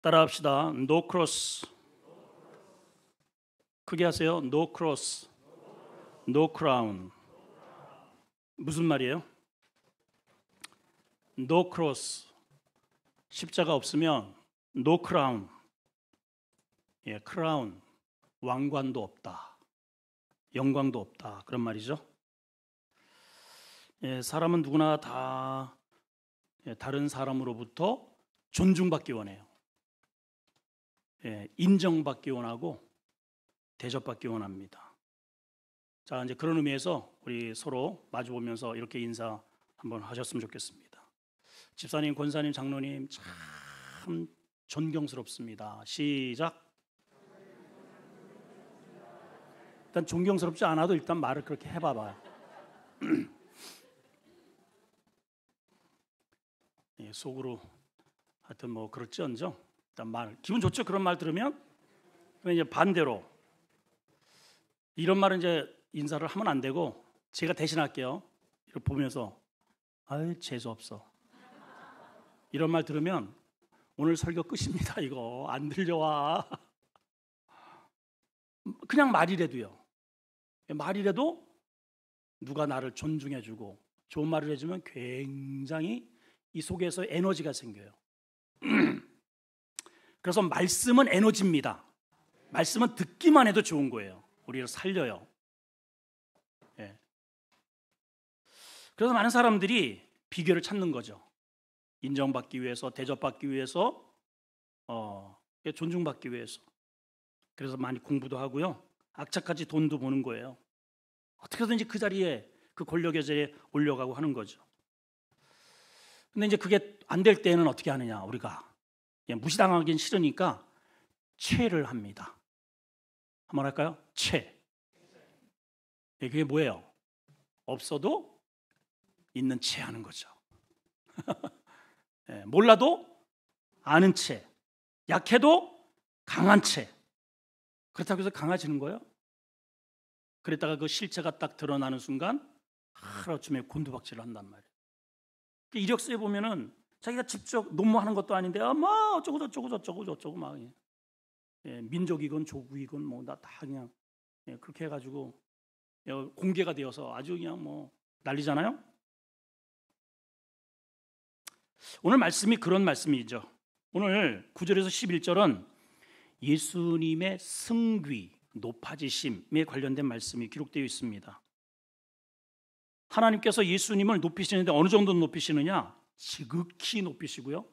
따라합시다. No cross. 크게 하세요. No cross, no crown. 무슨 말이에요? No cross, 십자가 없으면 no crown. crown, 왕관도 없다, 영광도 없다, 그런 말이죠. 사람은 누구나 다 다른 사람으로부터 존중받기 원해요. 인정받기 원하고 대접받기 원합니다. 자, 이제 그런 의미에서 우리 서로 마주보면서 이렇게 인사 한번 하셨으면 좋겠습니다. 집사님, 권사님, 장로님 참 존경스럽습니다. 시작. 일단 존경스럽지 않아도 일단 말을 그렇게 해봐봐요. 속으로 하여튼 뭐 그럴지언정 일단 말 기분 좋죠. 그런 말 들으면. 이제 반대로 이런 말은 이제 인사를 하면 안 되고 제가 대신할게요. 이렇게 보면서 아유 재수 없어. 이런 말 들으면 오늘 설교 끝입니다. 이거 안 들려와. 그냥 말이라도요. 말이라도 누가 나를 존중해주고 좋은 말을 해주면 굉장히 이 속에서 에너지가 생겨요. 그래서 말씀은 에너지입니다. 말씀은 듣기만 해도 좋은 거예요. 우리를 살려요. 그래서 많은 사람들이 비결을 찾는 거죠. 인정받기 위해서, 대접받기 위해서, 존중받기 위해서. 그래서 많이 공부도 하고요. 악착같이 돈도 버는 거예요. 어떻게든지 그 자리에, 그 권력의 자리에 올려가고 하는 거죠. 근데 이제 그게 안 될 때는 어떻게 하느냐, 우리가. 무시당하긴 싫으니까 채를 합니다. 한번 할까요? 채. 그게 뭐예요? 없어도 있는 채 하는 거죠. 몰라도 아는 채, 약해도 강한 채. 그렇다고 해서 강해지는 거예요? 그랬다가 그 실체가 딱 드러나는 순간 하루아침에 곤두박질을 한단 말이에요. 이력서에 보면은 자기가 직접 논문하는 것도 아닌데 막 어쩌고 막 민족이건 조국이건 뭐 다 그냥 그렇게 해가지고 공개가 되어서 아주 그냥 뭐 난리잖아요. 오늘 말씀이 그런 말씀이죠. 오늘 9절에서 11절은 예수님의 승귀, 높아지심에 관련된 말씀이 기록되어 있습니다. 하나님께서 예수님을 높이시는데 어느 정도 높이시느냐? 지극히 높이시고요.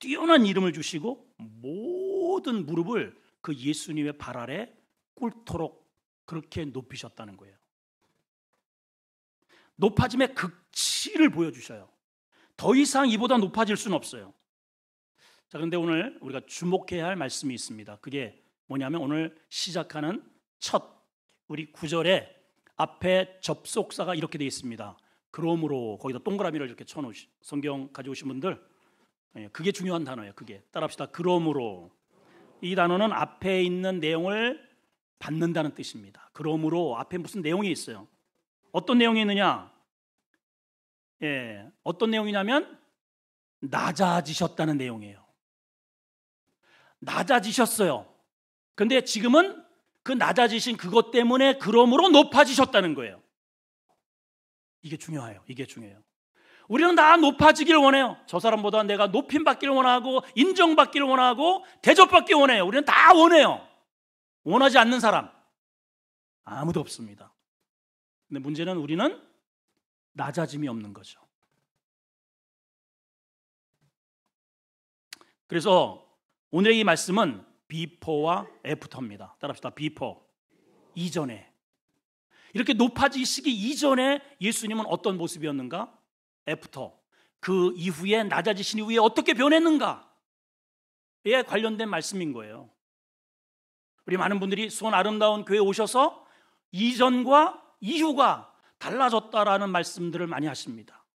뛰어난 이름을 주시고 모든 무릎을 그 예수님의 발 아래 꿇도록 그렇게 높이셨다는 거예요. 높아짐의 극치를 보여주셔요. 더 이상 이보다 높아질 수는 없어요. 자, 그런데 오늘 우리가 주목해야 할 말씀이 있습니다. 그게 뭐냐면 오늘 시작하는 첫 우리 9절에 앞에 접속사가 이렇게 되어 있습니다. 그러므로 거기다 동그라미를 이렇게 쳐놓으신 성경 가져오신 분들, 그게 중요한 단어예요. 그게 따라합시다. 그러므로. 이 단어는 앞에 있는 내용을 받는다는 뜻입니다. 그러므로 앞에 무슨 내용이 있어요. 어떤 내용이 있느냐? 어떤 내용이냐면 낮아지셨다는 내용이에요. 낮아지셨어요. 근데 지금은 그 낮아지신 그것 때문에 그러므로 높아지셨다는 거예요. 이게 중요해요. 이게 중요해요. 우리는 다 높아지길 원해요. 저 사람보다 내가 높임받기를 원하고 인정받기를 원하고 대접받기를 원해요. 우리는 다 원해요. 원하지 않는 사람 아무도 없습니다. 근데 문제는 우리는 낮아짐이 없는 거죠. 그래서 오늘의 이 말씀은 비포와 애프터입니다. 따라합시다. 비포, 이전에. 이렇게 높아지시기 이전에 예수님은 어떤 모습이었는가? 애프터, 그 이후에 낮아지신 이후에 어떻게 변했는가에 관련된 말씀인 거예요. 우리 많은 분들이 수원 아름다운 교회에 오셔서 이전과 이후가 달라졌다라는 말씀들을 많이 하십니다.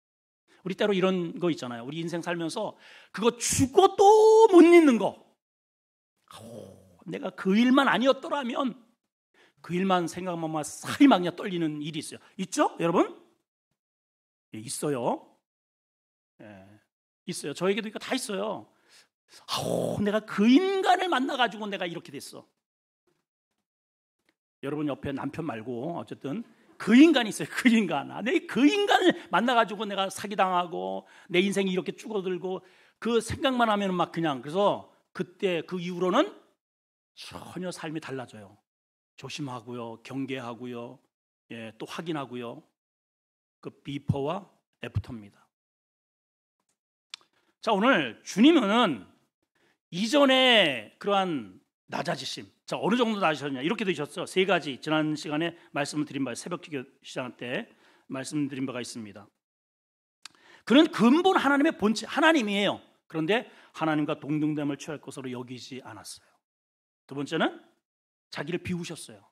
우리 때로 이런 거 있잖아요. 우리 인생 살면서 그거 죽어도 못 잊는 거. 내가 그 일만 아니었더라면, 그 일만 생각만 살이 막 그냥 떨리는 일이 있어요. 있죠, 여러분? 있어요. 있어요. 저에게도 이거 다 있어요. 아우, 내가 그 인간을 만나가지고 내가 이렇게 됐어. 여러분 옆에 남편 말고 어쨌든 그 인간이 있어요. 그 인간. 내 그 인간을 만나가지고 내가 사기당하고 내 인생이 이렇게 죽어들고 그 생각만 하면 막 그냥, 그래서 그때 그 이후로는 전혀 삶이 달라져요. 조심하고요, 경계하고요, 예, 또 확인하고요. 그 비포와 애프터입니다. 자, 오늘 주님은 이전에 그러한 낮아지심, 자, 어느 정도 낮으셨냐, 이렇게 되셨어요. 세 가지 지난 시간에 말씀을 드린 바, 새벽기도 시간 때 말씀드린 바가 있습니다. 그는 근본 하나님의 본체, 하나님이에요. 그런데 하나님과 동등됨을 취할 것으로 여기지 않았어요. 두 번째는 자기를 비우셨어요.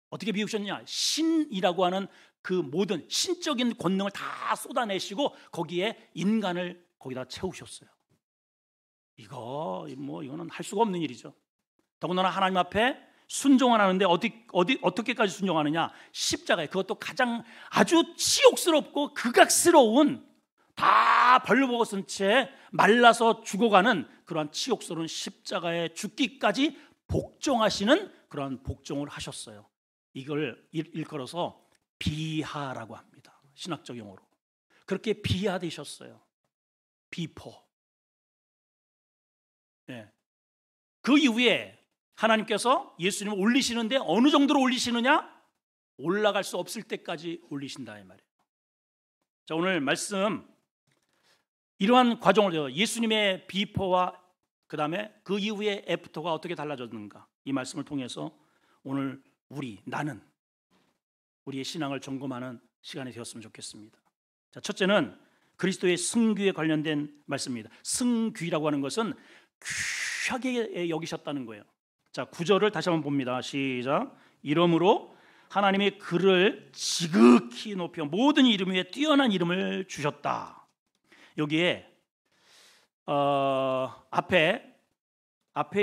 어떻게 비우셨냐? 신이라고 하는 그 모든 신적인 권능을 다 쏟아내시고 거기에 인간을 거기다 채우셨어요. 이거는 할 수가 없는 일이죠. 더군다나 하나님 앞에 순종하는데 어떻게까지 순종하느냐? 십자가에, 그것도 가장 아주 치욕스럽고 극악스러운, 다 벌거벗은 채 말라서 죽어가는 그러한 치욕스러운 십자가에 죽기까지 복종하시는 그러한 복종을 하셨어요. 이걸 일컬어서 비하라고 합니다. 신학적 용어로. 그렇게 비하되셨어요. 비포. 네. 그 이후에 하나님께서 예수님을 올리시는데 어느 정도로 올리시느냐? 올라갈 수 없을 때까지 올리신다 이 말이에요. 자, 오늘 말씀 이러한 과정을, 예수님의 비포와 그 다음에 그 이후에 애프터가 어떻게 달라졌는가, 이 말씀을 통해서 오늘 나는 우리의 신앙을 점검하는 시간이 되었으면 좋겠습니다. 자, 첫째는 그리스도의 승귀에 관련된 말씀입니다. 승귀라고 하는 것은 귀하게 여기셨다는 거예요. 자, 9절을 다시 한번 봅니다. 시작. 이러므로 하나님이 그를 지극히 높여 모든 이름 위에 뛰어난 이름을 주셨다. 여기에 앞에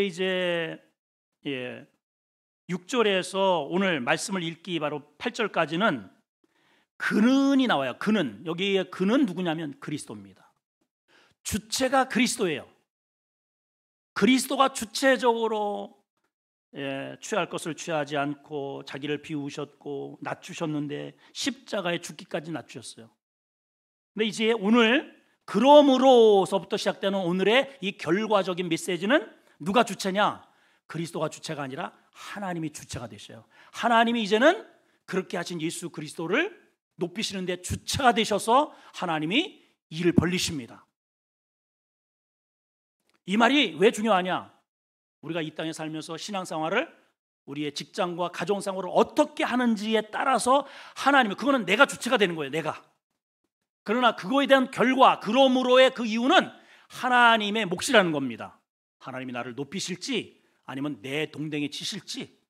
이제 6절에서 오늘 말씀을 읽기 바로 8절까지는 그는이 나와요. 그는, 여기에 그는 누구냐면 그리스도입니다. 주체가 그리스도예요. 그리스도가 주체적으로 취할 것을 취하지 않고 자기를 비우셨고 낮추셨는데 십자가에 죽기까지 낮추셨어요. 근데 이제 오늘 그러므로서부터 시작되는 오늘의 이 결과적인 메시지는 누가 주체냐? 그리스도가 주체가 아니라 하나님이 주체가 되셔요. 하나님이 이제는 그렇게 하신 예수 그리스도를 높이시는데 주체가 되셔서 하나님이 일을 벌리십니다. 이 말이 왜 중요하냐? 우리가 이 땅에 살면서 신앙생활을, 우리의 직장과 가정생활을 어떻게 하는지에 따라서 하나님이, 그거는 내가 주체가 되는 거예요. 내가. 그러나 그거에 대한 결과, 그러므로의 그 이유는 하나님의 몫이라는 겁니다. 하나님이 나를 높이실지 아니면 내 동댕이 치실지.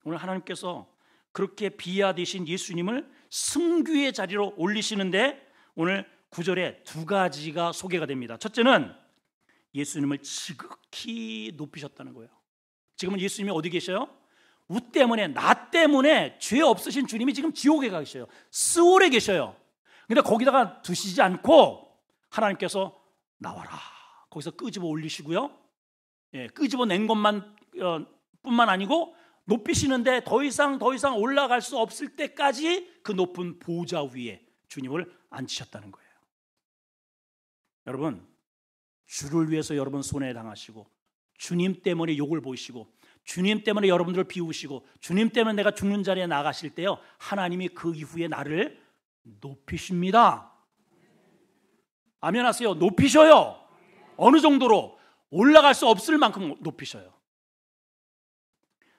오늘 하나님께서 그렇게 비하되신 예수님을 승귀의 자리로 올리시는데 오늘 9절에 두 가지가 소개가 됩니다. 첫째는 예수님을 지극히 높이셨다는 거예요. 지금은 예수님이 어디 계셔요? 나 때문에 죄 없으신 주님이 지금 지옥에 가 계셔요. 스올에 계셔요. 근데 거기다가 두시지 않고 하나님께서 나와라, 거기서 끄집어 올리시고요. 끄집어 낸 것만 뿐만 아니고 높이시는데 더 이상 올라갈 수 없을 때까지 그 높은 보좌 위에 주님을 앉히셨다는 거예요. 여러분, 주를 위해서 여러분 손해당하시고, 주님 때문에 욕을 보이시고, 주님 때문에 여러분들을 비우시고, 주님 때문에 내가 죽는 자리에 나가실 때요, 하나님이 그 이후에 나를 높이십니다. 아멘 하세요. 높이셔요. 어느 정도로? 올라갈 수 없을 만큼 높이셔요.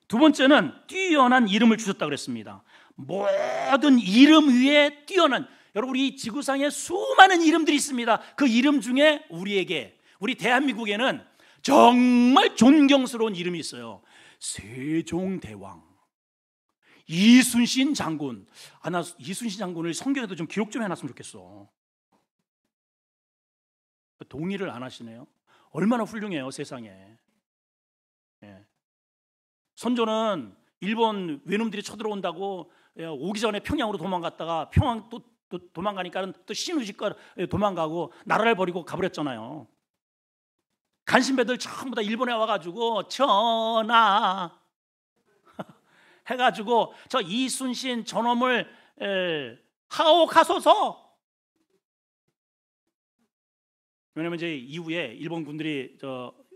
두 번째는 뛰어난 이름을 주셨다고 그랬습니다. 모든 이름 위에 뛰어난, 여러분, 이 지구상에 수많은 이름들이 있습니다. 그 이름 중에 우리 대한민국에는 정말 존경스러운 이름이 있어요. 세종대왕, 이순신 장군. 나 이순신 장군을 성경에도 좀 기록 좀 해놨으면 좋겠어. 동의를 안 하시네요. 얼마나 훌륭해요, 세상에. 선조는 일본 외놈들이 쳐들어온다고 오기 전에 평양으로 도망갔다가 평양 또 또 도망가니까 또 신우지가 도망가고 나라를 버리고 가버렸잖아요. 간신배들 전부 다 일본에 와가지고 전하 해가지고 저 이순신 저놈을 하옥하소서. 왜냐면 이제 이후에 일본 군들이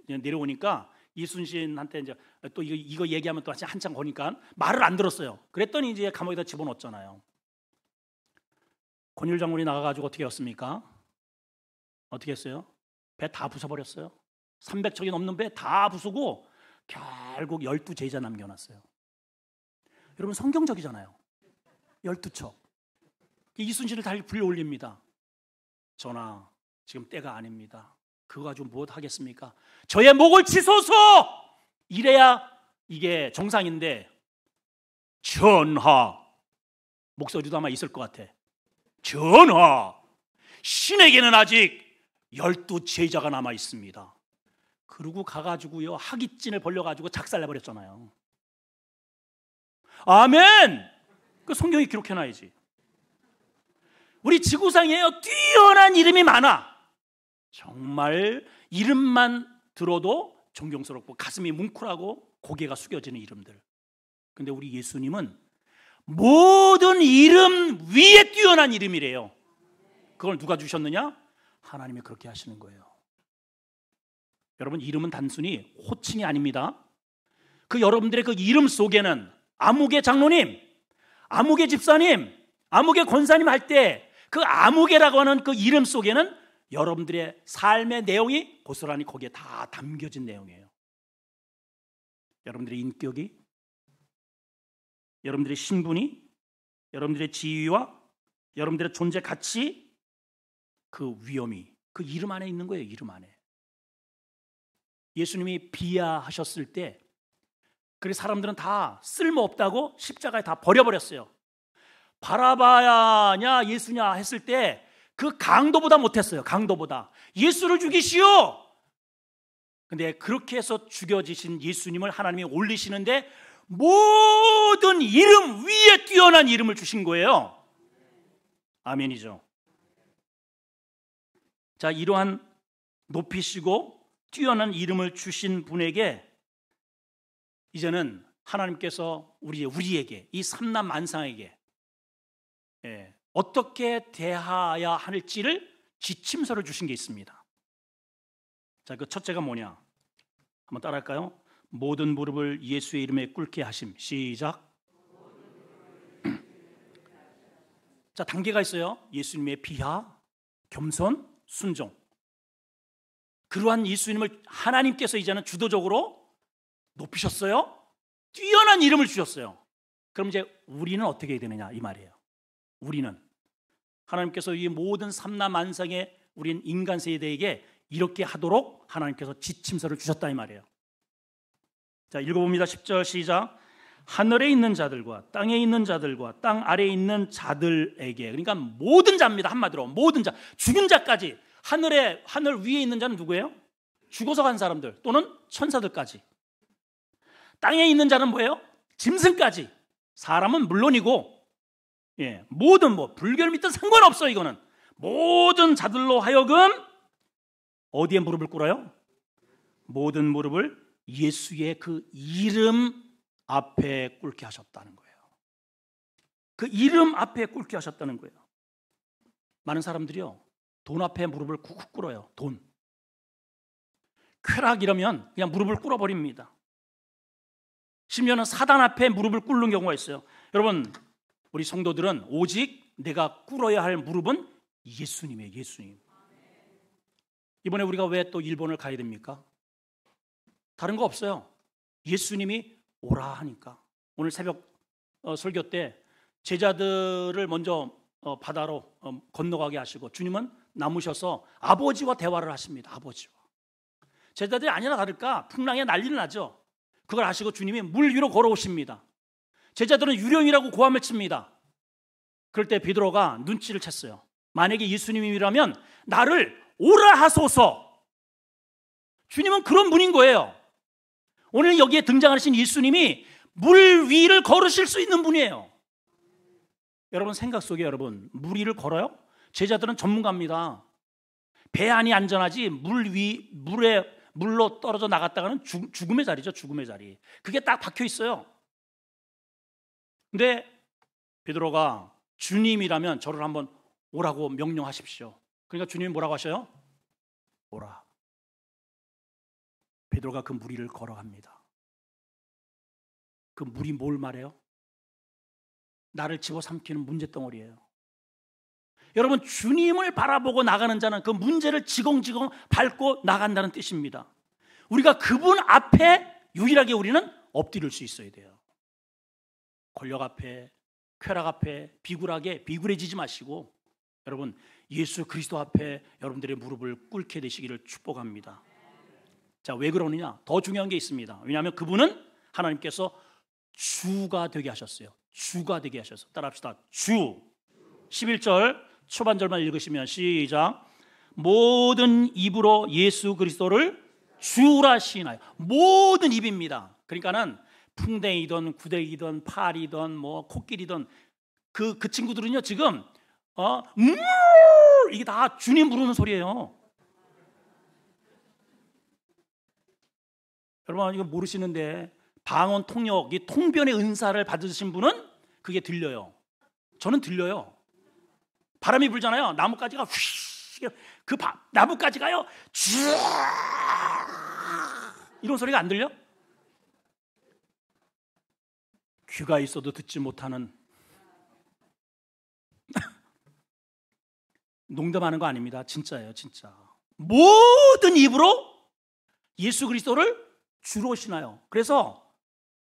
내려오니까 이순신한테 이제 또 이거 얘기하면 또 한참 거니까 말을 안 들었어요. 그랬더니 이제 감옥에다 집어넣었잖아요. 권율 장군이 나가가지고 어떻게 했습니까? 어떻게 했어요? 배 다 부숴버렸어요. 300척이 넘는 배 다 부수고 결국 12제자 남겨놨어요. 여러분 성경적이잖아요. 12척. 이순신을 다 불러올립니다. 전하, 지금 때가 아닙니다. 그거 가지고 무엇 하겠습니까? 저의 목을 치소서! 이래야 이게 정상인데, 전하, 목소리도 아마 있을 것 같아. 전하, 신에게는 아직 12제자가 남아 있습니다. 그러고 가가지고요, 하깃진을 벌려가지고 작살내버렸잖아요. 아멘! 그 성경에 기록해놔야지. 우리 지구상에요, 뛰어난 이름이 많아. 정말 이름만 들어도 존경스럽고 가슴이 뭉클하고 고개가 숙여지는 이름들. 근데 우리 예수님은 모든 이름 위에 뛰어난 이름이래요. 그걸 누가 주셨느냐? 하나님이 그렇게 하시는 거예요. 여러분, 이름은 단순히 호칭이 아닙니다. 그 여러분들의 그 이름 속에는 아무개 장로님, 아무개 집사님, 아무개 권사님 할 때 그 아무개라고 하는 그 이름 속에는 여러분들의 삶의 내용이 고스란히 거기에 다 담겨진 내용이에요. 여러분들의 인격이, 여러분들의 신분이, 여러분들의 지위와 여러분들의 존재 가치, 그 위엄이 그 이름 안에 있는 거예요. 이름 안에. 예수님이 비하하셨을 때 그래서 사람들은 다 쓸모없다고 십자가에 다 버려버렸어요. 바라바냐 예수냐 했을 때 그 강도보다 못했어요. 강도보다. 예수를 죽이시오. 근데 그렇게 해서 죽여지신 예수님을 하나님이 올리시는데 모든 이름 위에 뛰어난 이름을 주신 거예요. 아멘이죠. 자, 이러한 높이시고 뛰어난 이름을 주신 분에게 이제는 하나님께서 우리에게, 이 삼남 만상에게 어떻게 대하여야 할지를 지침서를 주신 게 있습니다. 자, 그 첫째가 뭐냐? 한번 따라할까요? 모든 무릎을 예수의 이름에 꿇게 하심. 시작. 자, 단계가 있어요. 예수님의 비하, 겸손, 순종. 그러한 예수님을 하나님께서 이제는 주도적으로 높이셨어요. 뛰어난 이름을 주셨어요. 그럼 이제 우리는 어떻게 해야 되느냐 이 말이에요. 우리는 하나님께서 이 모든 삼라만상의 우린 인간 세대에게 이렇게 하도록 하나님께서 지침서를 주셨다 이 말이에요. 자, 읽어봅니다. 10절 시작. 하늘에 있는 자들과 땅에 있는 자들과 땅 아래에 있는 자들에게, 그러니까 모든 자입니다. 한마디로 모든 자, 죽은 자까지. 하늘 위에 있는 자는 누구예요? 죽어서 간 사람들 또는 천사들까지. 땅에 있는 자는 뭐예요? 짐승까지. 사람은 물론이고, 모든 불교를 믿든 상관없어. 이거는 모든 자들로 하여금 어디에 무릎을 꿇어요? 모든 무릎을 예수의 그 이름 앞에 꿇게 하셨다는 거예요. 그 이름 앞에 꿇게 하셨다는 거예요. 많은 사람들이요, 돈 앞에 무릎을 쿡쿡 꿇어요. 돈. 쾌락 이러면 그냥 무릎을 꿇어버립니다. 심지어는 사단 앞에 무릎을 꿇는 경우가 있어요. 여러분, 우리 성도들은 오직 내가 꿇어야 할 무릎은 예수님이에요. 예수님. 이번에 우리가 왜 또 일본을 가야 됩니까? 다른 거 없어요. 예수님이 오라 하니까. 오늘 새벽 설교 때 제자들을 먼저 바다로 건너가게 하시고 주님은 남으셔서 아버지와 대화를 하십니다. 아버지와. 제자들이 아니나 다를까 풍랑에 난리를 나죠. 그걸 아시고 주님이 물 위로 걸어오십니다. 제자들은 유령이라고 고함을 칩니다. 그럴 때 베드로가 눈치를 챘어요. 만약에 예수님이라면 나를 오라 하소서. 주님은 그런 분인 거예요. 오늘 여기에 등장하신 예수님이 물 위를 걸으실 수 있는 분이에요. 여러분 생각 속에 여러분 물 위를 걸어요? 제자들은 전문가입니다. 배 안이 안전하지 물로 떨어져 나갔다가는 죽음의 자리죠. 죽음의 자리. 그게 딱 박혀 있어요. 근데 베드로가 주님이라면 저를 한번 오라고 명령하십시오. 그러니까 주님이 뭐라고 하셔요? 오라. 베드로가 그 물 위를 걸어갑니다. 그 물이 뭘 말해요? 나를 집어삼키는 문제덩어리예요. 여러분, 주님을 바라보고 나가는 자는 그 문제를 지공지공 밟고 나간다는 뜻입니다. 우리가 그분 앞에 유일하게 우리는 엎드릴 수 있어야 돼요. 권력 앞에, 쾌락 앞에 비굴해지지 마시고 여러분, 예수 그리스도 앞에 여러분들의 무릎을 꿇게 되시기를 축복합니다. 자, 왜 그러느냐? 더 중요한 게 있습니다. 왜냐하면 그분은 하나님께서 주가 되게 하셨어요. 주가 되게 하셔서 따라합시다. 주. 11절 초반절만 읽으시면 시작. 모든 입으로 예수 그리스도를 주라 시인하여. 모든 입입니다. 그러니까는 풍뎅이든 구데기든 파리든 뭐 코끼리든 그 친구들은요 지금 이게 다 주님 부르는 소리예요. 여러분 이거 모르시는데 방언 통역, 이 통변의 은사를 받으신 분은 그게 들려요. 저는 들려요. 바람이 불잖아요. 나뭇가지가 휘, 나뭇가지가요 쥐 이런 소리가 안 들려? 귀가 있어도 듣지 못하는 농담하는 거 아닙니다. 진짜예요, 진짜. 모든 입으로 예수 그리스도를 주로 신하여. 그래서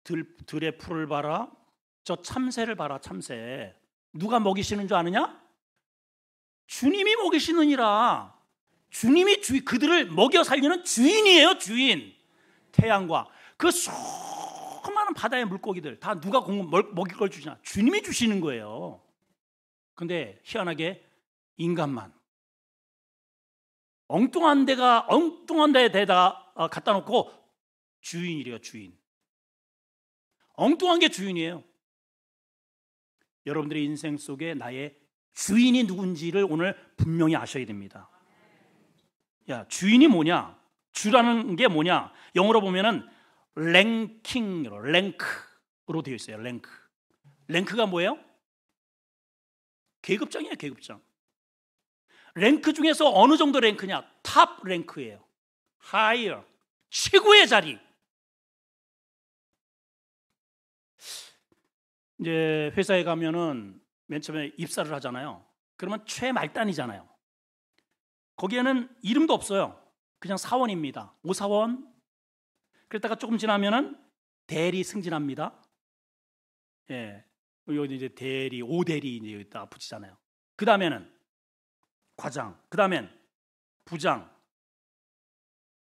들의 풀을 봐라, 저 참새를 봐라, 참새. 누가 먹이시는 줄 아느냐? 주님이 먹이시느니라. 주님이 그들을 먹여 살리는 주인이에요, 주인. 태양과 그 수많은 바다의 물고기들 다 누가 먹일 걸 주시나? 주님이 주시는 거예요. 근데 희한하게 인간만 엉뚱한 데에다 갖다 놓고 주인이래요, 주인. 엉뚱한 게 주인이에요. 여러분들의 인생 속에 나의 주인이 누군지를 오늘 분명히 아셔야 됩니다. 야, 주인이 뭐냐? 주라는 게 뭐냐? 영어로 보면은 랭킹으로, 랭크로 되어 있어요. 랭크. 랭크가 뭐예요? 계급장이에요, 계급장. 랭크 중에서 어느 정도 랭크냐? 탑 랭크예요. higher, 최고의 자리. 이제 회사에 가면은 맨 처음에 입사를 하잖아요. 그러면 최말단이잖아요. 거기에는 이름도 없어요. 그냥 사원입니다. 오사원. 그랬다가 조금 지나면은 대리 승진합니다. 예, 여기 이제 대리, 오대리 이제 여기다 붙이잖아요. 그 다음에는 과장, 그 다음엔 부장,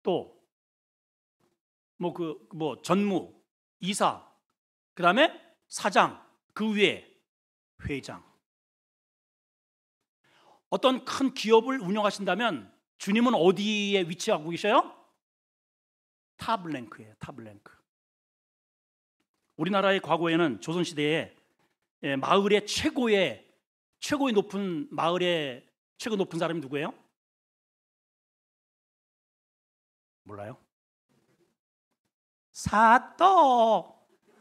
또 전무, 이사, 그 다음에 사장, 그 위에 회장. 어떤 큰 기업을 운영하신다면 주님은 어디에 위치하고 계셔요? 탑 랭크예요. 탑 랭크. 우리나라의 과거에는 조선시대에 마을의 최고의 높은 마을의 최고 높은 사람이 누구예요? 몰라요?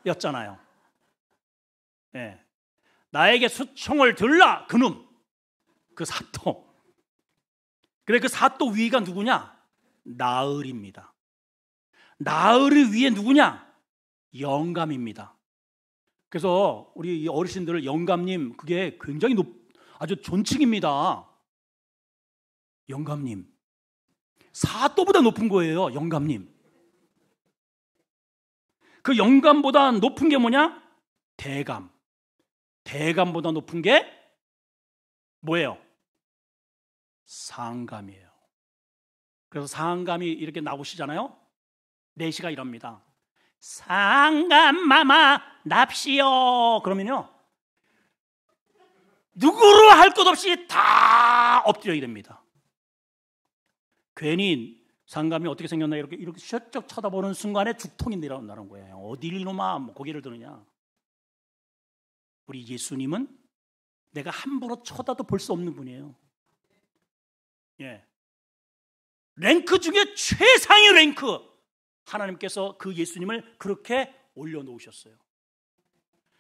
사또였잖아요. 예. 나에게 수총을 들라 그놈, 그 사또. 그래, 그 사또 위가 누구냐? 나을입니다. 나을의 위에 누구냐? 영감입니다. 그래서 우리 어르신들 영감님, 그게 굉장히 아주 존칭입니다. 영감님. 사또보다 높은 거예요, 영감님. 그 영감보다 높은 게 뭐냐? 대감. 대감보다 높은 게 뭐예요? 상감이에요. 그래서 상감이 이렇게 나오시잖아요. 내시가 이럽니다. 상감마마 납시오. 그러면요, 누구로 할 것 없이 다 엎드려야 됩니다. 괜히 상감이 어떻게 생겼나 이렇게 셔쩍 쳐다보는 순간에 죽통이 내려온다는 거예요. 어딜 이놈아 고개를 드느냐. 우리 예수님은 내가 함부로 쳐다도 볼 수 없는 분이에요. 예. 랭크 중에 최상의 랭크. 하나님께서 그 예수님을 그렇게 올려놓으셨어요.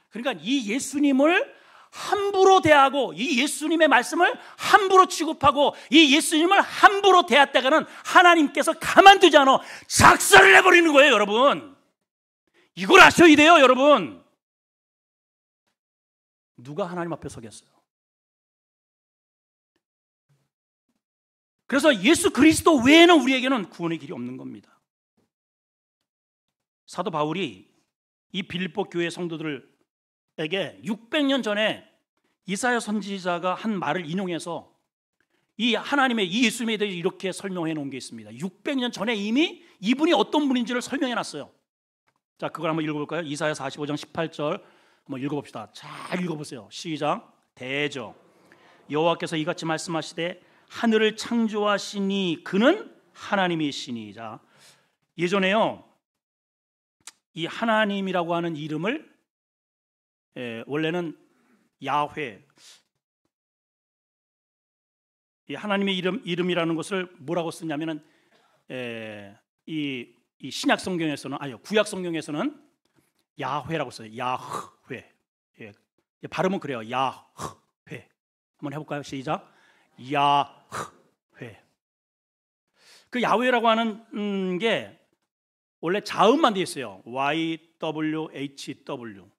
그러니까 이 예수님을 함부로 대하고 이 예수님의 말씀을 함부로 취급하고 이 예수님을 함부로 대했다가는 하나님께서 가만두지 않아 작살을 내버리는 거예요, 여러분. 이걸 아셔야 돼요, 여러분. 누가 하나님 앞에 서겠어요? 그래서 예수 그리스도 외에는 우리에게는 구원의 길이 없는 겁니다. 사도 바울이 이 빌립보 교회 성도들에게 600년 전에 이사야 선지자가 한 말을 인용해서 이 하나님의 이 예수님에 대해 이렇게 설명해 놓은 게 있습니다. 600년 전에 이미 이분이 어떤 분인지를 설명해 놨어요. 자, 그걸 한번 읽어볼까요? 이사야 45장 18절 한번 읽어봅시다. 잘 읽어보세요. 시작. 대저 여호와께서 이같이 말씀하시되 하늘을 창조하시니 그는 하나님이시니. 자, 예전에요 이 하나님이라고 하는 이름을 원래는 야훼, 이 하나님의 이름이라는 것을 뭐라고 쓰냐면은 이 신약 성경에서는 아니요 구약 성경에서는 야훼라고 써요. 야훼. 예, 발음은 그래요. 야훼. 한번 해볼까요? 시작. 야훼. 그 야훼라고 하는 게 원래 자음만 돼 있어요. YWHW.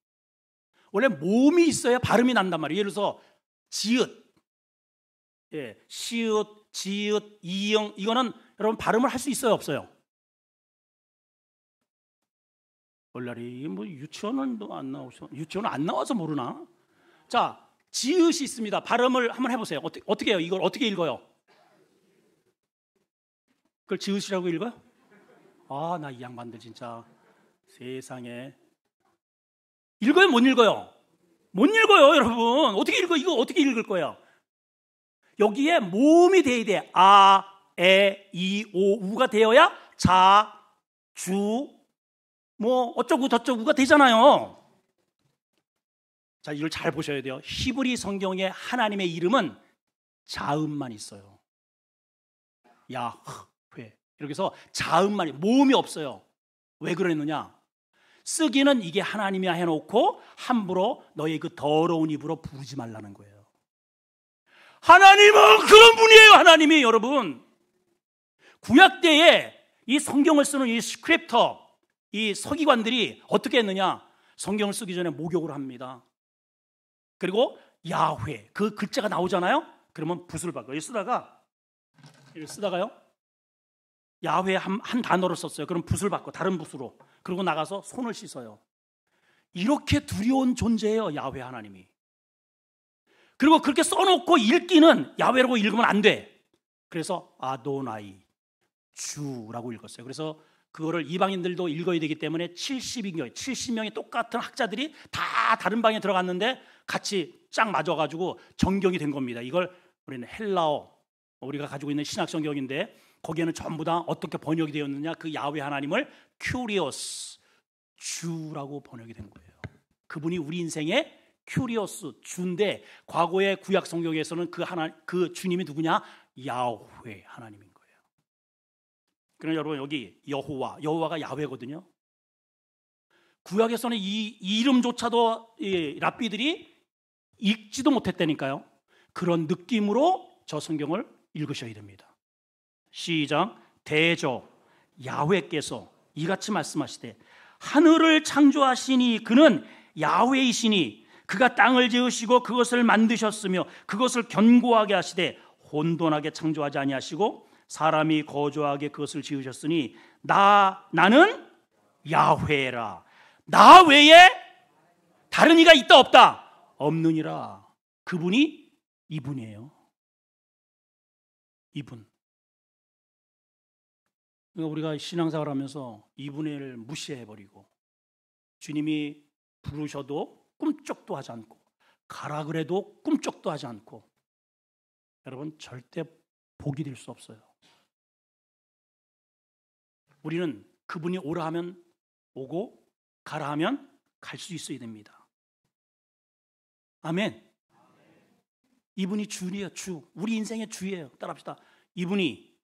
원래 모음이 있어야 발음이 난단 말이에요. 예를 들어서 지읒, 예, 시읒, 지읒, 이응 이거는 여러분 발음을 할 수 있어요, 없어요? 원래 뭐 유치원은 안 나오셔. 유치원 안 나와서 모르나? 자, 지읒이 있습니다. 발음을 한번 해보세요. 어떻게 해요? 이걸 어떻게 읽어요? 그걸 지읒이라고 읽어요? 아, 나 이 양반들 진짜 세상에. 읽어요? 못 읽어요? 못 읽어요, 여러분. 어떻게 읽어? 이거 어떻게 읽을 거예요? 여기에 모음이 돼야 돼. 아, 에, 이, 오, 우가 되어야 자, 주, 뭐 어쩌고 저쩌고가 되잖아요. 자, 이걸 잘 보셔야 돼요. 히브리 성경에 하나님의 이름은 자음만 있어요. 야훼. 이렇게 해서 자음만, 모음이 없어요. 왜 그랬느냐? 쓰기는 이게 하나님이야 해놓고 함부로 너의 그 더러운 입으로 부르지 말라는 거예요. 하나님은 그런 분이에요. 하나님이. 여러분, 구약 때에 이 성경을 쓰는 이 스크립터, 이 서기관들이 어떻게 했느냐? 성경을 쓰기 전에 목욕을 합니다. 그리고 야훼, 그 글자가 나오잖아요. 그러면 붓을 바꿔요. 쓰다가요 야훼 한 단어를 썼어요. 그럼 붓을 바꿔 다른 붓으로. 그리고 나가서 손을 씻어요. 이렇게 두려운 존재예요, 야훼 하나님이. 그리고 그렇게 써놓고 읽기는 야훼라고 읽으면 안 돼. 그래서 아도나이, 주라고 읽었어요. 그래서 그거를 이방인들도 읽어야 되기 때문에 70명의 똑같은 학자들이 다 다른 방에 들어갔는데 같이 쫙 맞아가지고 정경이 된 겁니다. 이걸 우리는 헬라어, 우리가 가지고 있는 신약 성경인데 거기에는 전부 다 어떻게 번역이 되었느냐? 그 야훼 하나님을 큐리오스, 주라고 번역이 된 거예요. 그분이 우리 인생의 큐리오스, 주인데 과거의 구약 성경에서는 그 주님이 누구냐? 야훼 하나님인 거예요. 그럼 여러분 여기 여호와가 야훼거든요. 구약에서는 이 이름조차도 이 랍비들이 읽지도 못했다니까요. 그런 느낌으로 저 성경을 읽으셔야 됩니다. 시작. 대저 야훼께서 이같이 말씀하시되 하늘을 창조하시니 그는 야훼이시니 그가 땅을 지으시고 그것을 만드셨으며 그것을 견고하게 하시되 혼돈하게 창조하지 아니하시고 사람이 거주하게 그것을 지으셨으니 나는 야훼라. 나 외에 다른 이가 있다 없다? 없느니라. 그분이 이분이에요. 이분. 그러니까 우리가 신앙생활 하면서 이분을 무시해버리고 주님이 부르셔도 꿈쩍도 하지 않고 가라 그래도 꿈쩍도 하지 않고 여러분 절대 복이 될 수 없어요. 우리는 그분이 오라 하면 오고 가라 하면 갈 수 있어야 됩니다. 아멘. 이분이 주예요. 주. 우리 인생의 주예요. 따라합시다. 이분이,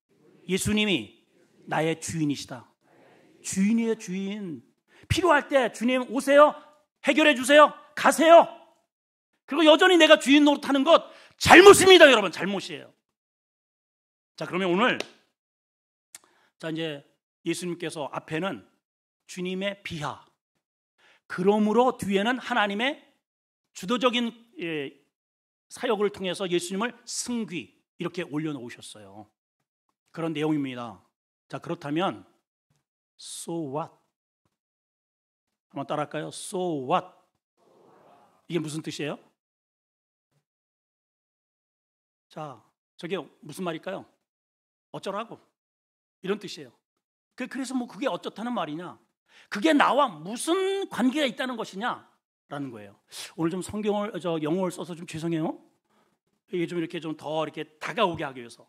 예수님이 나의 주인이시다. 주인이에요. 주인. 필요할 때 주님 오세요. 해결해 주세요. 가세요. 그리고 여전히 내가 주인 노릇하는 것 잘못입니다. 여러분, 잘못이에요. 자, 그러면 오늘 이제 예수님께서 앞에는 주님의 비하, 그러므로 뒤에는 하나님의 주도적인 사역을 통해서 예수님을 승귀, 이렇게 올려놓으셨어요. 그런 내용입니다. 자, 그렇다면 So what? 한번 따라할까요? So what? 이게 무슨 뜻이에요? 자, 저게 무슨 말일까요? 어쩌라고? 이런 뜻이에요. 그래서 뭐 그게 어쩌다는 말이냐? 그게 나와 무슨 관계가 있다는 것이냐? 라는 거예요. 오늘 좀 영어를 써서 좀 죄송해요. 이게 좀 이렇게 좀 더 이렇게 다가오게 하기 위해서.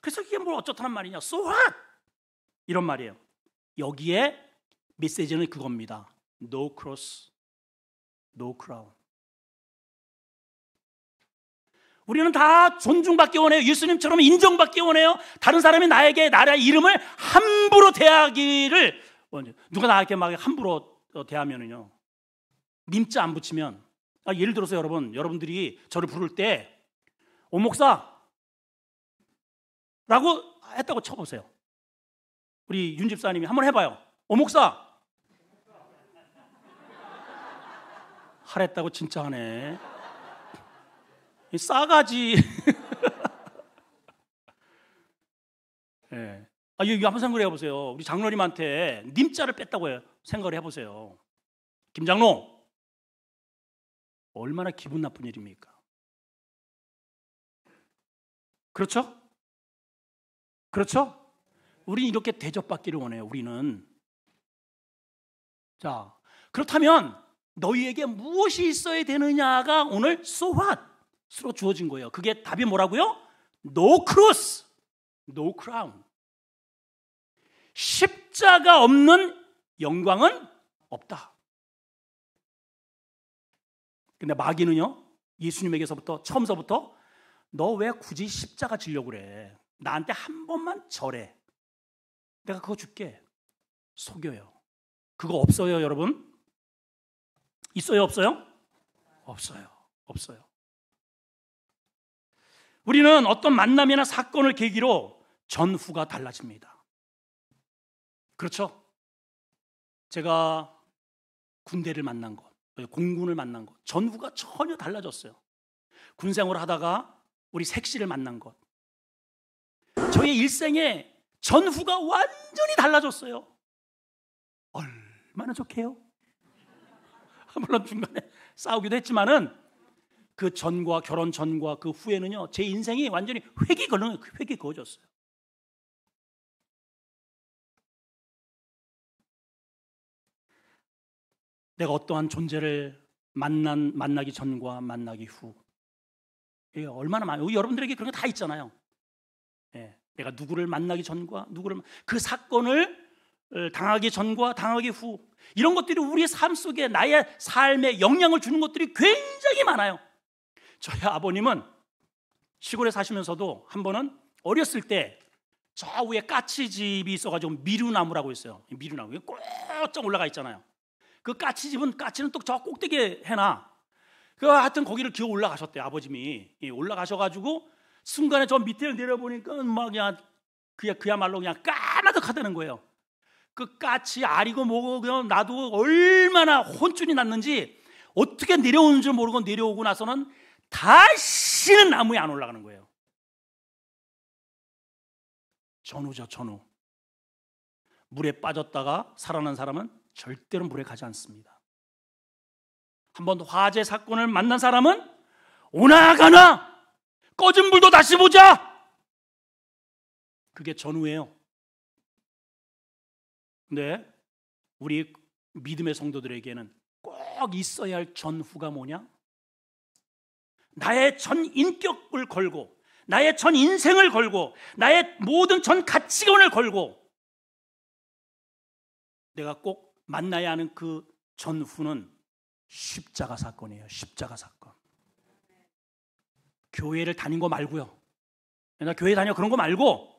그래서 이게 뭘 어쩌다는 말이냐? So what? 이런 말이에요. 여기에 메시지는 그겁니다. No cross, no crown. 우리는 다 존중받기 원해요. 예수님처럼 인정받기 원해요. 다른 사람이 나에게 나라의 이름을 함부로 대하기를, 누가 나에게 막 함부로 대하면은요, 님자 안 붙이면, 예를 들어서 여러분들이 저를 부를 때 오 목사 라고 했다고 쳐보세요. 우리 윤 집사님이 한번 해봐요. 오 목사 하랬다고 진짜 하네. 싸가지. 네. 이거 한번 생각을 해보세요. 우리 장로님한테 님자를 뺐다고 해요. 생각을 해보세요. 김장로, 얼마나 기분 나쁜 일입니까? 그렇죠? 그렇죠? 우리는 이렇게 대접받기를 원해요. 우리는. 자, 그렇다면 너희에게 무엇이 있어야 되느냐가 오늘 so what으로 주어진 거예요. 그게 답이 뭐라고요? No cross, no crown. 십자가 없는 영광은 없다. 근데 마귀는요, 예수님에게서부터 처음서부터 너 왜 굳이 십자가 지려고 그래? 나한테 한 번만 절해. 내가 그거 줄게. 속여요. 그거 없어요, 여러분? 있어요, 없어요? 없어요. 없어요. 우리는 어떤 만남이나 사건을 계기로 전후가 달라집니다. 그렇죠? 제가 군대를 만난 것, 공군을 만난 것, 전후가 전혀 달라졌어요. 군생활을 하다가 우리 색시를 만난 것, 저의 일생의 전후가 완전히 달라졌어요. 얼마나 좋게요? 물론 중간에 싸우기도 했지만은 그 전과, 결혼 전과 그 후에는요, 제 인생이 완전히 획이 그어졌어요. 내가 어떠한 존재를 만나기 전과 만나기 후, 이게 얼마나 많아요. 여러분들에게 그런 거 다 있잖아요. 내가 누구를 만나기 전과 그 사건을 당하기 전과 당하기 후, 이런 것들이 우리의 삶 속에 나의 삶에 영향을 주는 것들이 굉장히 많아요. 저희 아버님은 시골에 사시면서도 한 번은 어렸을 때 저 위에 까치집이 있어가지고 미루나무라고 있어요. 미루나무 꼭쫙 올라가 있잖아요. 그 까치는 또 저 꼭대기에 해놔. 하여튼 거기를 기어 올라가셨대요. 아버님이 올라가셔가지고 순간에 저 밑에 내려보니까 막 그야말로 그냥 까마득하다는 거예요. 그 까치 알이고 뭐고 그냥 나도 얼마나 혼쭐이 났는지 어떻게 내려오는 줄 모르고 내려오고 나서는 다시는 나무에 안 올라가는 거예요. 전우죠, 전우. 물에 빠졌다가 살아난 사람은 절대로 물에 가지 않습니다. 한번 화재 사건을 만난 사람은 오나가나 꺼진 불도 다시 보자. 그게 전우예요. 근데 우리 믿음의 성도들에게는 꼭 있어야 할 전후가 뭐냐? 나의 전 인격을 걸고, 나의 전 인생을 걸고, 나의 모든 전 가치관을 걸고 내가 꼭 만나야 하는 그 전후는 십자가 사건이에요. 십자가 사건. 교회를 다닌 거 말고요. 나 교회 다녀 그런 거 말고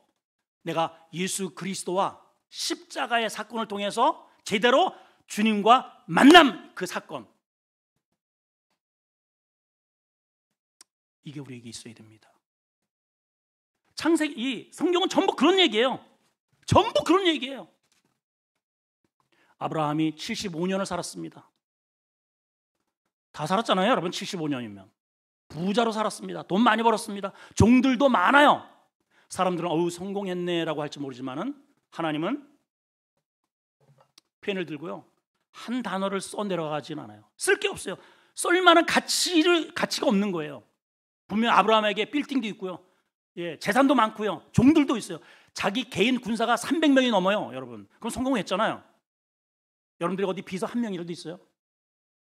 내가 예수 그리스도와 십자가의 사건을 통해서 제대로 주님과 만남 그 사건, 이게 우리에게 있어야 됩니다. 창세기, 이 성경은 전부 그런 얘기예요. 전부 그런 얘기예요. 아브라함이 75년을 살았습니다. 다 살았잖아요, 여러분. 75년이면 부자로 살았습니다. 돈 많이 벌었습니다. 종들도 많아요. 사람들은 어우 성공했네라고 할지 모르지만은 하나님은 펜을 들고요, 한 단어를 써 내려가지는 않아요. 쓸 게 없어요. 쓸 만한 가치가 없는 거예요. 분명 아브라함에게 빌딩도 있고요, 예, 재산도 많고요, 종들도 있어요. 자기 개인 군사가 300명이 넘어요, 여러분. 그럼 성공했잖아요. 여러분들이 어디 비서 한 명이라도 있어요?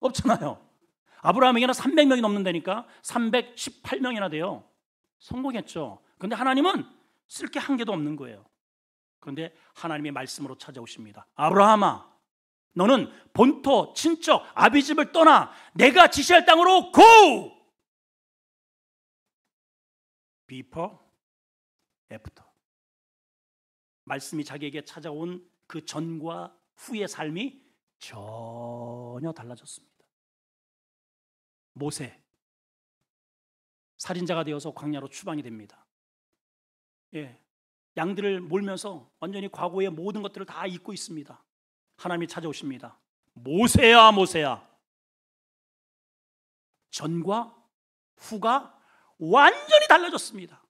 없잖아요. 아브라함에게는 300명이 넘는다니까 318명이나 돼요. 성공했죠. 그런데 하나님은 쓸 게 한 개도 없는 거예요. 그런데 하나님의 말씀으로 찾아오십니다. 아브라함아, 너는 본토, 친척, 아비집을 떠나 내가 지시할 땅으로 go! Before, after. 말씀이 자기에게 찾아온 그 전과 후의 삶이 전혀 달라졌습니다. 모세, 살인자가 되어서 광야로 추방이 됩니다. 예, 양들을 몰면서 완전히 과거의 모든 것들을 다 잊고 있습니다. 하나님이 찾아오십니다. 모세야, 모세야. 전과 후가 완전히 달라졌습니다.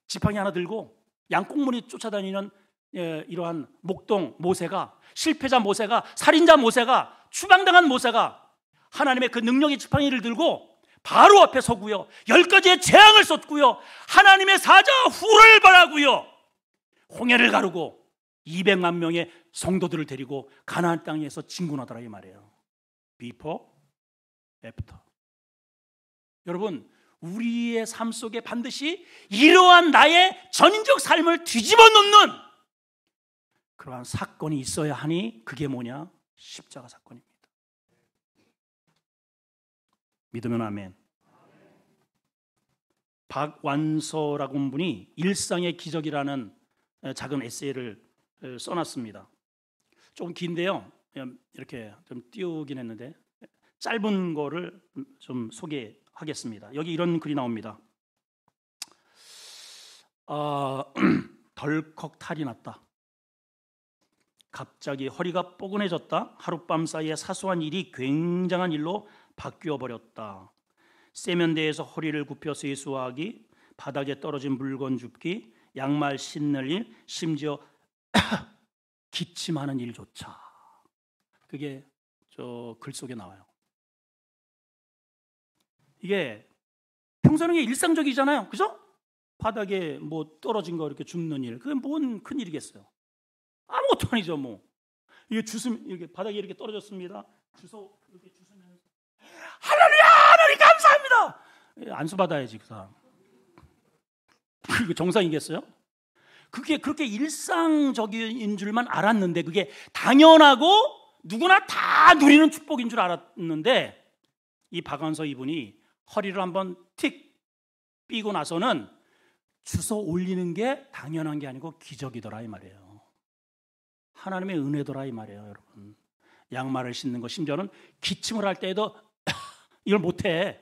지팡이 하나 들고 양꽁무니 쫓아다니는 이러한 목동 모세가, 실패자 모세가, 살인자 모세가, 추방당한 모세가 하나님의 그 능력의 지팡이를 들고 바로 앞에 서고요, 10가지의 재앙을 쏟고요, 하나님의 사자 후를 벌하고요, 홍해를 가르고 200만 명의 성도들을 데리고 가나안 땅에서 진군하더라, 이 말이에요. Before, after. 여러분, 우리의 삶 속에 반드시 이러한 나의 전인적 삶을 뒤집어 놓는 그러한 사건이 있어야 하니, 그게 뭐냐? 십자가 사건입니다. 믿으면 아멘. 박완서라고 하는 분이 일상의 기적이라는 작은 에세이를 써놨습니다. 조금 긴데요, 이렇게 좀 띄우긴 했는데 짧은 거를 좀 소개하겠습니다. 여기 이런 글이 나옵니다. 덜컥 탈이 났다. 갑자기 허리가 뻐근해졌다. 하룻밤 사이에 사소한 일이 굉장한 일로 바뀌어 버렸다. 세면대에서 허리를 굽혀 세수하기, 바닥에 떨어진 물건 줍기, 양말 신는 일, 심지어 기침하는 일조차. 그게 저 글 속에 나와요. 이게 평소에는 일상적이잖아요, 그죠? 바닥에 뭐 떨어진 거 이렇게 줍는 일, 그게 뭔 큰 일이겠어요? 아무것도 아니죠, 뭐. 이게 주스, 이렇게 바닥에 이렇게 떨어졌습니다. 주워 이렇게 주스면서 할렐루야, 하나님 감사합니다. 안수 받아야지, 그 사람. 이거 정상이겠어요? 그게 그렇게 일상적인 줄만 알았는데, 그게 당연하고 누구나 다 누리는 축복인 줄 알았는데, 이 박완서 이분이 허리를 한번 틱 삐고 나서는 주워 올리는 게 당연한 게 아니고 기적이더라, 이 말이에요. 하나님의 은혜더라, 이 말이에요, 여러분. 양말을 신는 거, 심지어는 기침을 할 때에도 이걸 못해.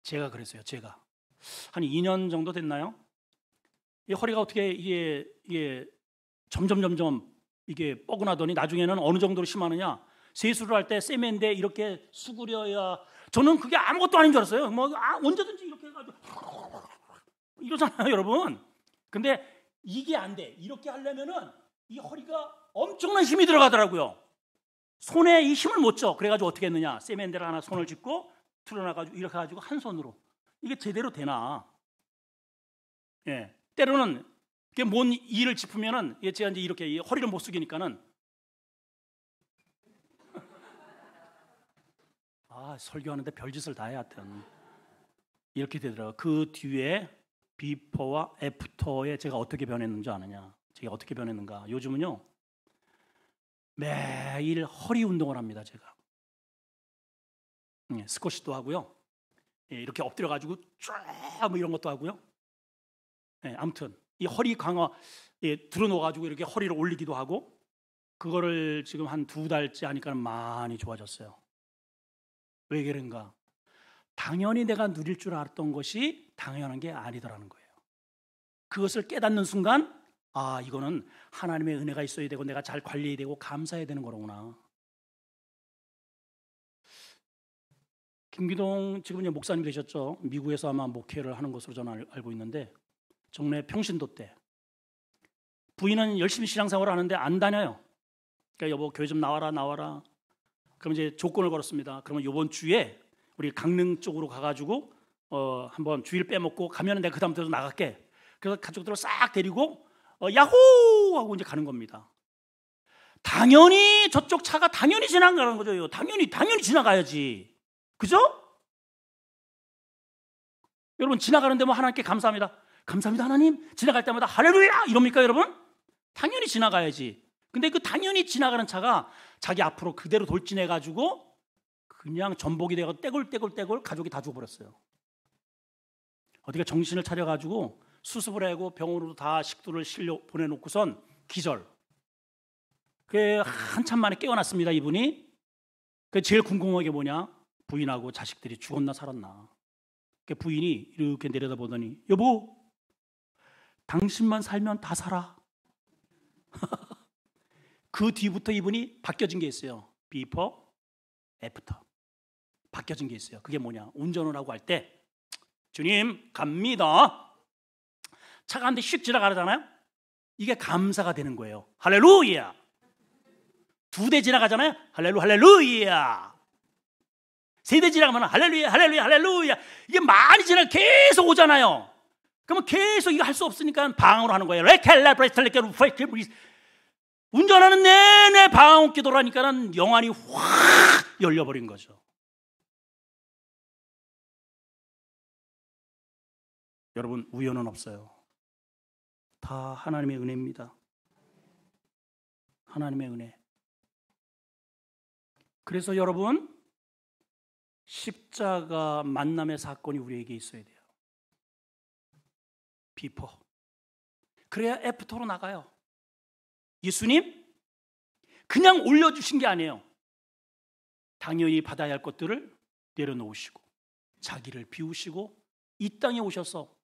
제가 그랬어요. 제가 한 2년 정도 됐나요? 이 허리가 어떻게 이게 점점 이게 뻐근하더니 나중에는 어느 정도로 심하느냐, 세수를 할 때 세면대 이렇게 수그려야, 저는 그게 아무것도 아닌 줄 알았어요. 뭐 언제든지 이렇게 해가지고 이러잖아요, 여러분. 근데 이게 안 돼. 이렇게 하려면은 이 허리가 엄청난 힘이 들어가더라고요. 손에 이 힘을 못 줘. 그래가지고 어떻게 했느냐, 세면대를 하나 손을 짚고 틀어놔가지고 이렇게 해가지고 한 손으로, 이게 제대로 되나? 예, 때로는 이게 뭔 일을 짚으면은 제가 이제 이렇게 허리를 못 숙이니까는 설교하는데 별짓을 다 해야 하여튼 이렇게 되더라고요. 그 뒤에 비포와 애프터에 제가 어떻게 변했는지 아느냐? 제가 어떻게 변했는가? 요즘은요, 매일 허리 운동을 합니다. 제가 스쿼시도 하고요, 이렇게 엎드려가지고 쫙뭐 이런 것도 하고요. 아무튼 이 허리 강화 들어놓아가지고 이렇게 허리를 올리기도 하고, 그거를 지금 한 2달째 하니까 많이 좋아졌어요. 왜 그런가? 당연히 내가 누릴 줄 알았던 것이 당연한 게 아니더라는 거예요. 그것을 깨닫는 순간, 아, 이거는 하나님의 은혜가 있어야 되고 내가 잘 관리해야 되고 감사해야 되는 거로구나. 김기동 지금 목사님 계셨죠? 미국에서 아마 목회를 하는 것으로 저는 알고 있는데, 정례 평신도 때 부인은 열심히 신앙생활을 하는데 안 다녀요. 그러니까 여보 교회 좀 나와라. 그럼 이제 조건을 걸었습니다. 그러면 이번 주에 우리 강릉 쪽으로 가가지고 한번 주일 빼먹고 가면 내가 그 다음부터 나갈게. 그래서 가족들을 싹 데리고 야호 하고 이제 가는 겁니다. 당연히 저쪽 차가 당연히 지나가는 거죠. 당연히 지나가야지. 그죠? 여러분, 지나가는데 뭐 하나님께 감사합니다. 감사합니다 하나님. 지나갈 때마다 할렐루야 이럽니까 여러분? 당연히 지나가야지. 근데 그 당연히 지나가는 차가 자기 앞으로 그대로 돌진해가지고 그냥 전복이 되고 떼굴 가족이 다 죽어버렸어요. 어디가 정신을 차려가지고 수습을 하고 병원으로 다 식도를 실려 보내놓고선 기절. 그게 한참 만에 깨어났습니다. 이분이. 그 제일 궁금한 게 뭐냐? 부인하고 자식들이 죽었나 살았나. 그 부인이 이렇게 내려다보더니 여보, 당신만 살면 다 살아. 그 뒤부터 이분이 바뀌어진 게 있어요. before, after. 바뀌어진 게 있어요. 그게 뭐냐? 운전을 하고 할 때 주님 갑니다. 차가 한 대 슉 지나가잖아요. 이게 감사가 되는 거예요. 할렐루야. 2대 지나가잖아요. 할렐루야. 3대 지나가면 할렐루야. 이게 많이 지나가 계속 오잖아요. 그러면 계속 이거 할 수 없으니까 방언으로 하는 거예요. 운전하는 내내 방언 기도를 하니까는 영안이 확 열려버린 거죠. 여러분, 우연은 없어요. 다 하나님의 은혜입니다. 하나님의 은혜. 그래서 여러분, 십자가 만남의 사건이 우리에게 있어야 돼요. 비포. 그래야 애프터로 나가요. 예수님 그냥 올려주신 게 아니에요. 당연히 받아야 할 것들을 내려놓으시고 자기를 비우시고 이 땅에 오셔서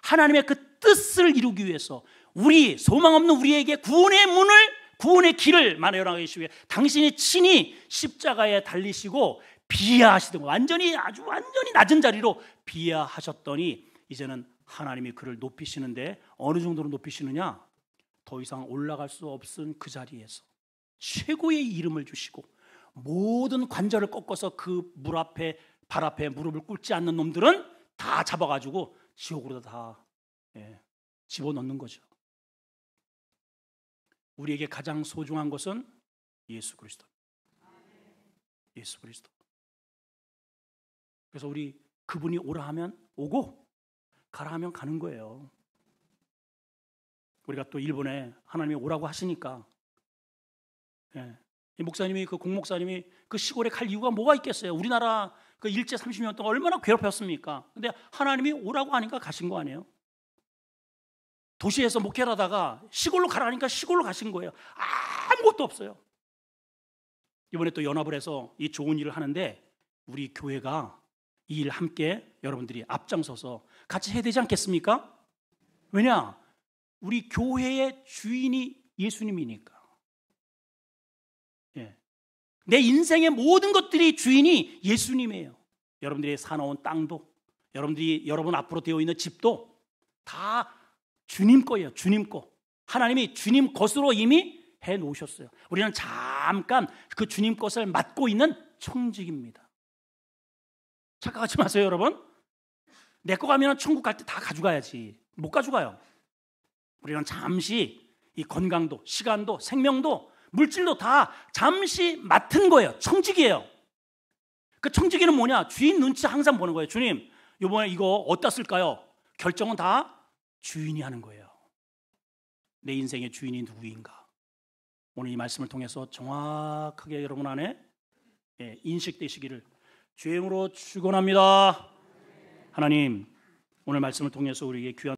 하나님의 그 뜻을 이루기 위해서 우리 소망 없는 우리에게 구원의 길을 마련하기 위해 당신이 친히 십자가에 달리시고 비하하시던 아주 완전히 낮은 자리로 비하하셨더니 이제는 하나님이 그를 높이시는데 어느 정도로 높이시느냐? 더 이상 올라갈 수 없은 그 자리에서 최고의 이름을 주시고 모든 관절을 꺾어서 그 발 앞에 무릎을 꿇지 않는 놈들은 다 잡아가지고 지옥으로 다 집어넣는 거죠. 우리에게 가장 소중한 것은 예수 그리스도. 예수 그리스도. 그래서 우리 그분이 오라 하면 오고 가라 하면 가는 거예요. 우리가 또 일본에 하나님이 오라고 하시니까 이 목사님이 그 공목사님이 그 시골에 갈 이유가 뭐가 있겠어요? 우리나라 그 일제 30년 동안 얼마나 괴롭혔습니까? 근데 하나님이 오라고 하니까 가신 거 아니에요? 도시에서 목회를 하다가 시골로 가라니까 시골로 가신 거예요. 아무것도 없어요. 이번에 또 연합을 해서 이 좋은 일을 하는데 우리 교회가 이 일 함께 여러분들이 앞장서서 같이 해야 되지 않겠습니까? 왜냐? 우리 교회의 주인이 예수님이니까. 내 인생의 모든 것들이 주인이 예수님이에요. 여러분들이 사놓은 땅도, 여러분 앞으로 되어 있는 집도 다 주님 거예요. 주님 거. 하나님이 주님 것으로 이미 해놓으셨어요. 우리는 잠깐 그 주님 것을 맡고 있는 청직입니다. 착각하지 마세요, 여러분. 내 거 가면 천국 갈 때 다 가져가야지. 못 가져가요. 우리는 잠시 이 건강도, 시간도, 생명도, 물질도 다 잠시 맡은 거예요. 청직이에요. 그 청지기는 뭐냐? 주인 눈치 항상 보는 거예요. 주님, 이번에 이거 어디다 쓸까요? 결정은 다 주인이 하는 거예요. 내 인생의 주인이 누구인가? 오늘 이 말씀을 통해서 정확하게 여러분 안에 인식되시기를 주임으로 축원합니다. 하나님, 오늘 말씀을 통해서 우리에게 귀한